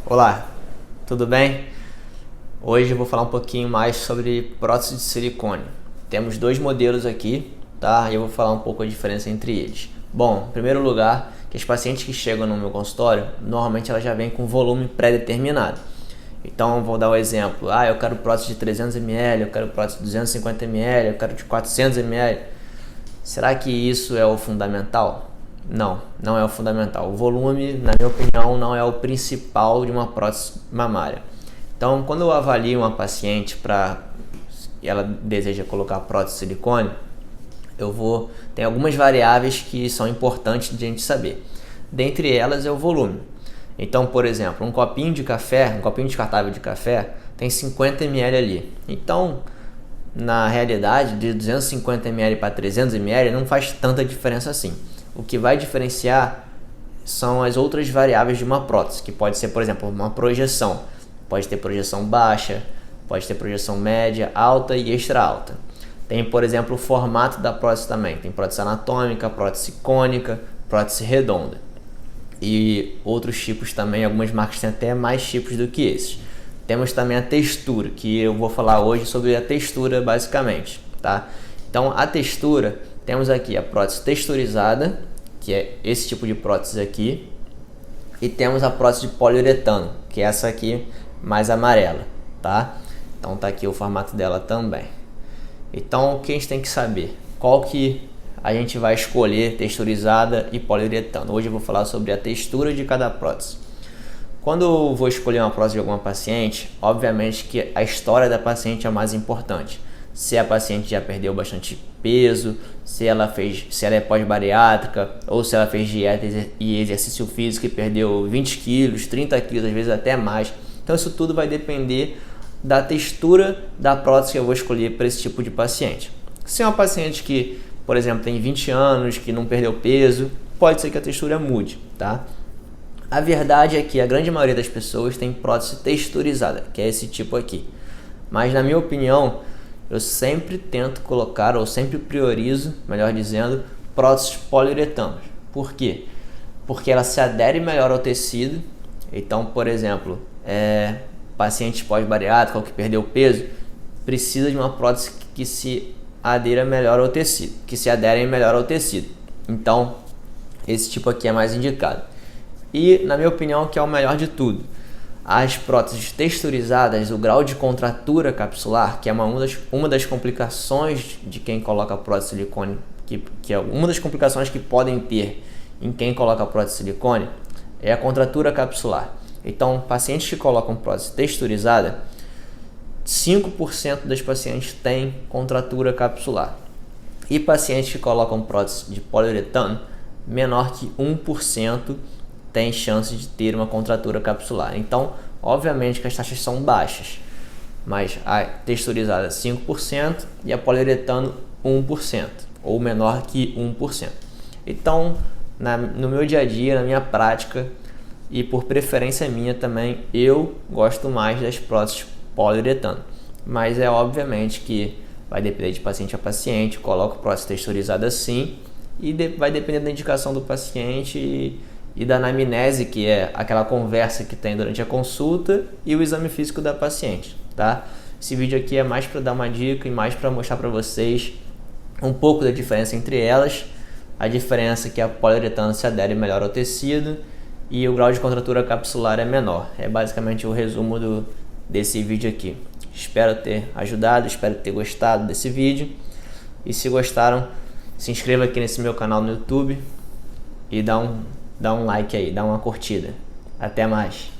Olá, tudo bem? Hoje eu vou falar um pouquinho mais sobre prótese de silicone. Temos dois modelos aqui, tá? E eu vou falar um pouco a diferença entre eles. Bom, em primeiro lugar, que as pacientes que chegam no meu consultório, normalmente elas já vêm com volume pré-determinado. Então eu vou dar o exemplo, eu quero prótese de 300 ml, eu quero prótese de 250 ml, eu quero de 400 ml. Será que isso é o fundamental? Não, não é o fundamental. O volume, na minha opinião, não é o principal de uma prótese mamária. Então, quando eu avalio uma paciente para ela deseja colocar prótese de silicone, tem algumas variáveis que são importantes de a gente saber. Dentre elas é o volume. Então, por exemplo, um copinho de café, um copinho descartável de café, tem 50 ml ali. Então, na realidade, de 250 ml para 300 ml não faz tanta diferença assim. O que vai diferenciar são as outras variáveis de uma prótese, que pode ser, por exemplo, uma projeção. Pode ter projeção baixa, pode ter projeção média, alta e extra alta. Tem, por exemplo, o formato da prótese também. Tem prótese anatômica, prótese cônica, prótese redonda. E outros tipos também, algumas marcas têm até mais tipos do que esses. Temos também a textura, que eu vou falar hoje sobre a textura basicamente, tá? Então, a textura, temos aqui a prótese texturizada, que é esse tipo de prótese aqui, e temos a prótese de poliuretano, que é essa aqui mais amarela, tá? Então tá aqui o formato dela também. Então o que a gente tem que saber? Qual que a gente vai escolher, texturizada e poliuretano? Hoje eu vou falar sobre a textura de cada prótese. Quando eu vou escolher uma prótese de alguma paciente, obviamente que a história da paciente é o mais importante. Se a paciente já perdeu bastante peso, se ela é pós-bariátrica, ou se ela fez dieta e exercício físico e perdeu 20 quilos, 30 quilos, às vezes até mais. Então isso tudo vai depender da textura da prótese que eu vou escolher para esse tipo de paciente. Se é uma paciente que, por exemplo, tem 20 anos, que não perdeu peso, pode ser que a textura mude, tá? A verdade é que a grande maioria das pessoas tem prótese texturizada, que é esse tipo aqui. Mas na minha opinião, eu sempre tento colocar, ou sempre priorizo, melhor dizendo, próteses poliuretanas. Por quê? Porque ela se adere melhor ao tecido. Então, por exemplo, paciente pós-bariátrica ou que perdeu peso, precisa de uma prótese que se adere melhor ao tecido, Então, esse tipo aqui é mais indicado. E, na minha opinião, que é o melhor de tudo, as próteses texturizadas, o grau de contratura capsular, que é uma das complicações de quem coloca prótese de silicone, que é uma das complicações que podem ter em quem coloca prótese de silicone, é a contratura capsular. Então, pacientes que colocam prótese texturizada, 5% das pacientes têm contratura capsular. E pacientes que colocam prótese de poliuretano, menor que 1% tem chance de ter uma contratura capsular. Então, obviamente que as taxas são baixas, mas a texturizada 5% e a poliuretano 1%, ou menor que 1%. Então, no meu dia a dia, na minha prática, e por preferência minha também, eu gosto mais das próteses poliuretano. Mas é obviamente que vai depender de paciente a paciente, coloco prótese texturizada sim, e vai depender da indicação do paciente e da anamnese, que é aquela conversa que tem durante a consulta, e o exame físico da paciente, tá? Esse vídeo aqui é mais para dar uma dica e mais para mostrar para vocês um pouco da diferença entre elas. A diferença é que a poliuretano se adere melhor ao tecido e o grau de contratura capsular é menor. É basicamente o resumo desse vídeo aqui. Espero ter ajudado, espero ter gostado desse vídeo. E se gostaram, se inscreva aqui nesse meu canal no YouTube e dá um like aí, dá uma curtida. Até mais!